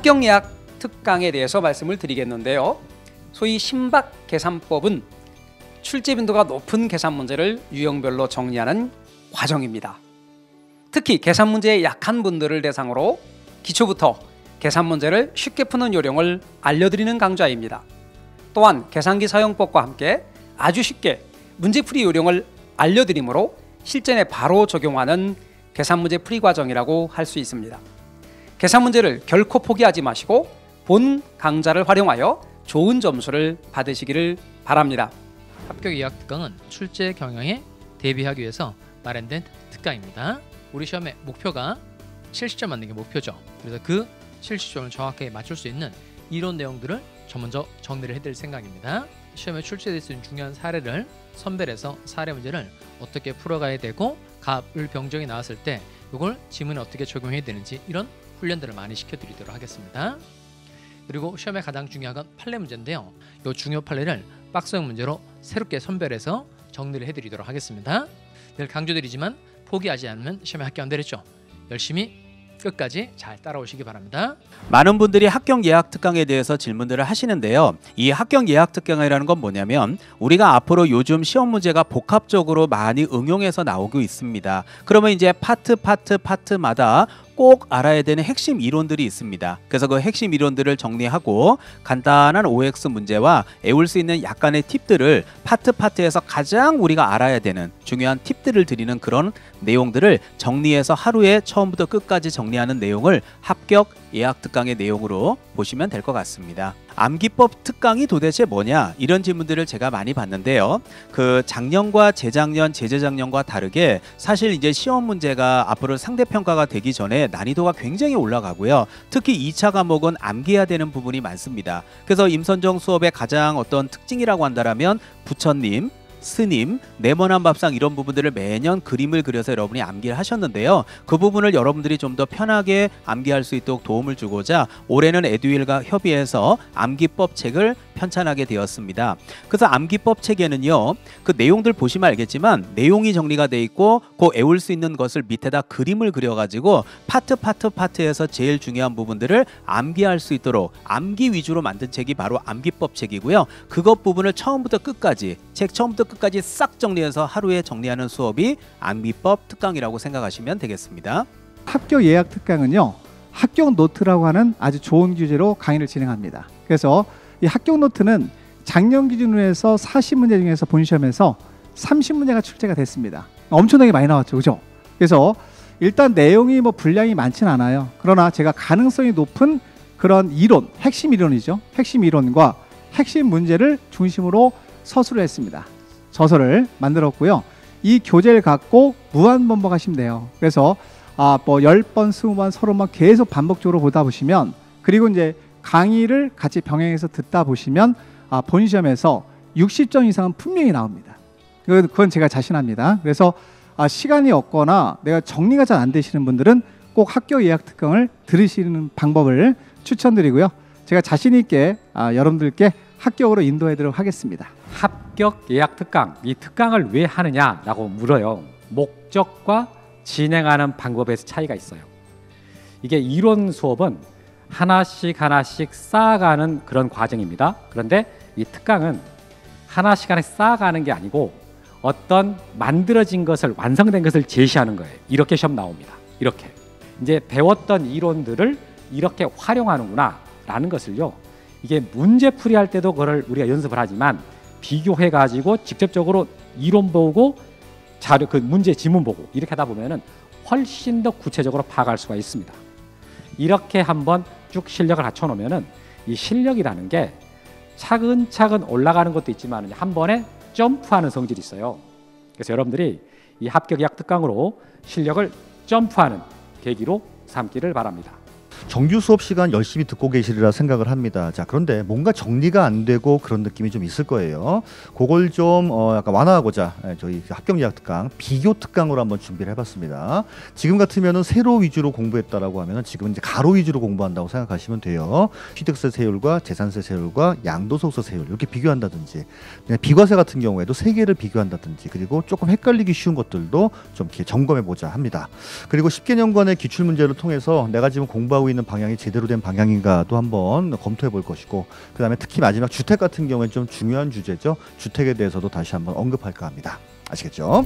합격예약 특강에 대해서 말씀을 드리겠는데요. 소위 신박 계산법은 출제 빈도가 높은 계산 문제를 유형별로 정리하는 과정입니다. 특히 계산 문제에 약한 분들을 대상으로 기초부터 계산 문제를 쉽게 푸는 요령을 알려드리는 강좌입니다. 또한 계산기 사용법과 함께 아주 쉽게 문제풀이 요령을 알려드리므로 실전에 바로 적용하는 계산 문제 풀이 과정이라고 할 수 있습니다. 계산 문제를 결코 포기하지 마시고 본 강좌를 활용하여 좋은 점수를 받으시기를 바랍니다. 합격예약 특강은 출제 경영에 대비하기 위해서 마련된 특강입니다. 우리 시험의 목표가 70점 맞는 게 목표죠. 그래서 그 70점을 정확하게 맞출 수 있는 이론 내용들을 저 먼저 정리를 해드릴 생각입니다. 시험에 출제될 수 있는 중요한 사례를 선별해서 사례 문제를 어떻게 풀어가야 되고 갑을 병정이 나왔을 때 이걸 지문에 어떻게 적용해야 되는지 이런 훈련들을 많이 시켜드리도록 하겠습니다. 그리고 시험에 가장 중요한 건 판례 문제인데요. 이 중요 판례를 박스형 문제로 새롭게 선별해서 정리를 해드리도록 하겠습니다. 늘 강조드리지만 포기하지 않으면 시험에 합격 안 되겠죠. 열심히 끝까지 잘 따라오시기 바랍니다. 많은 분들이 합격 예약 특강에 대해서 질문들을 하시는데요. 이 합격 예약 특강이라는 건 뭐냐면 우리가 앞으로 요즘 시험 문제가 복합적으로 많이 응용해서 나오고 있습니다. 그러면 이제 파트마다 꼭 알아야 되는 핵심 이론들이 있습니다. 그래서 그 핵심 이론들을 정리하고 간단한 OX 문제와 외울 수 있는 약간의 팁들을 파트에서 가장 우리가 알아야 되는 중요한 팁들을 드리는 그런 내용들을 정리해서 하루에 처음부터 끝까지 정리하는 내용을 합격 예약 특강의 내용으로 보시면 될 것 같습니다. 암기법 특강이 도대체 뭐냐? 이런 질문들을 제가 많이 봤는데요. 그 작년과 재작년과 다르게 사실 이제 시험 문제가 앞으로 상대평가가 되기 전에 난이도가 굉장히 올라가고요. 특히 2차 과목은 암기해야 되는 부분이 많습니다. 그래서 임선정 수업의 가장 어떤 특징이라고 한다면 부처님, 스님, 네모난 밥상 이런 부분들을 매년 그림을 그려서 여러분이 암기를 하셨는데요. 그 부분을 여러분들이 좀 더 편하게 암기할 수 있도록 도움을 주고자 올해는 에듀윌과 협의해서 암기법 책을 편찬하게 되었습니다. 그래서 암기법 책에는요. 그 내용들 보시면 알겠지만 내용이 정리가 돼 있고 그 외울 수 있는 것을 밑에다 그림을 그려가지고 파트에서 제일 중요한 부분들을 암기할 수 있도록 암기 위주로 만든 책이 바로 암기법 책이고요. 그것 부분을 처음부터 끝까지 싹 정리해서 하루에 정리하는 수업이 암기법 특강이라고 생각하시면 되겠습니다. 합격 예약 특강은요. 합격 노트라고 하는 아주 좋은 규제로 강의를 진행합니다. 그래서 이 합격 노트는 작년 기준으로 해서 40문제 중에서 본시험에서 30문제가 출제가 됐습니다. 엄청나게 많이 나왔죠. 그죠? 그래서 일단 내용이 분량이 많지는 않아요. 그러나 제가 가능성이 높은 그런 이론, 핵심 이론이죠. 핵심 이론과 핵심 문제를 중심으로 서술을 했습니다. 저서를 만들었고요. 이 교재를 갖고 무한 반복하시면 돼요. 그래서 10번, 20번, 30번 계속 반복적으로 보다 보시면 그리고 이제 강의를 같이 병행해서 듣다 보시면 본시험에서 60점 이상은 분명히 나옵니다. 그건 제가 자신합니다. 그래서 시간이 없거나 내가 정리가 잘 안 되시는 분들은 꼭 합격 예약 특강을 들으시는 방법을 추천드리고요. 제가 자신 있게 여러분들께 합격으로 인도해드리도록 하겠습니다. 합격 예약 특강, 이 특강을 왜 하느냐라고 물어요. 목적과 진행하는 방법에서 차이가 있어요. 이게 이론 수업은 하나씩 쌓아가는 그런 과정입니다. 그런데 이 특강은 하나씩 쌓아가는 게 아니고 어떤 만들어진 것을, 완성된 것을 제시하는 거예요. 이렇게 시험 나옵니다. 이렇게 이제 배웠던 이론들을 이렇게 활용하는구나 라는 것을요, 이게 문제풀이 할 때도 그걸 우리가 연습을 하지만 비교해 가지고 직접적으로 이론 보고 자료, 그 문제 지문 보고 이렇게 하다 보면은 훨씬 더 구체적으로 파악할 수가 있습니다. 이렇게 한번 쭉 실력을 갖춰 놓으면은 이 실력이라는 게 차근차근 올라가는 것도 있지만 한 번에 점프하는 성질이 있어요. 그래서 여러분들이 이 합격 예약 특강으로 실력을 점프하는 계기로 삼기를 바랍니다. 정규 수업 시간 열심히 듣고 계시리라 생각을 합니다. 자, 그런데 뭔가 정리가 안 되고 그런 느낌이 좀 있을 거예요. 그걸 좀 약간 완화하고자 저희 합격 예약 특강 비교 특강으로 한번 준비를 해봤습니다. 지금 같으면은 세로 위주로 공부했다라고 하면은 지금 이제 가로 위주로 공부한다고 생각하시면 돼요. 취득세 세율과 재산세 세율과 양도소득세 세율 이렇게 비교한다든지, 비과세 같은 경우에도 세 개를 비교한다든지, 그리고 조금 헷갈리기 쉬운 것들도 좀 이렇게 점검해 보자 합니다. 그리고 10개년간의 기출 문제를 통해서 내가 지금 공부하고 가고 있는 방향이 제대로 된 방향인가도 한번 검토해 볼 것이고, 그다음에 특히 마지막 주택 같은 경우는 좀 중요한 주제죠. 주택에 대해서도 다시 한번 언급할까 합니다. 아시겠죠?